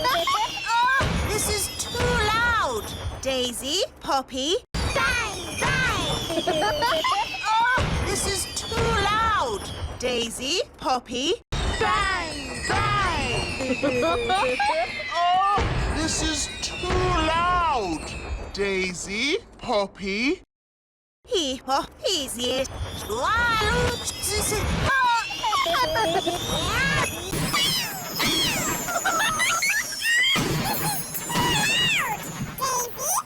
Oh, this is too loud. Daisy, Poppy. Bang, bang. Oh, this is too loud. Daisy, Poppy. Bang, bang. Oh, this is too loud. Daisy, Poppy. Easy. Oh, this is too loud. Daisy,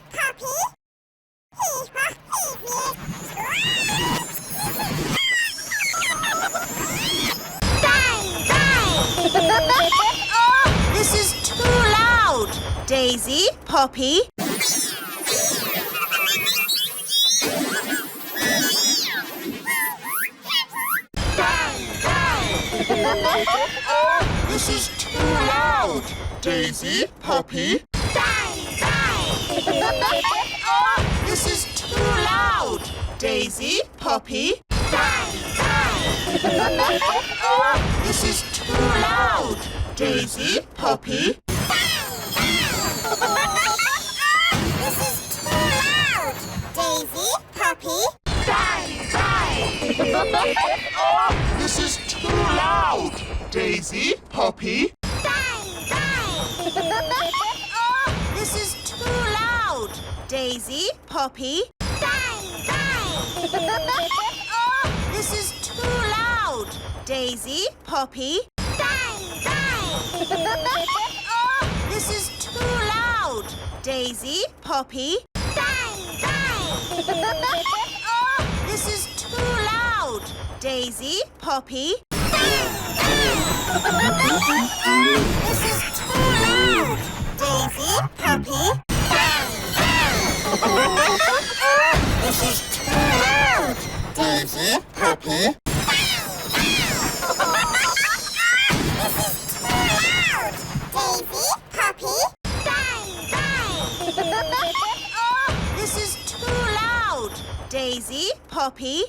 Poppy. Bang, bang. Oh, this is too loud. Daisy, Poppy. Bang, bang. Oh, this is too loud. Daisy, Poppy. Bang, bang. Oh, this is too loud. Daisy, Poppy. This is too loud. Daisy, Poppy. Bang, bang. Oh, this is too loud. Daisy, Poppy. Bang, bang. Oh, this is too loud. Daisy, Poppy. Bang, bang. Oh, this is too loud. Daisy, Poppy. Bang, bang. Oh, this is too loud. Daisy, Poppy. Bang, bang. Oh, this is too loud. Daisy, Poppy. Bang, bang. This is too loud. Daisy, Poppy. Bang, bang. This is too loud. Daisy, Poppy. This is too loud. Daisy, Poppy. Bang, bang. Oh, this is too loud. Daisy, Poppy.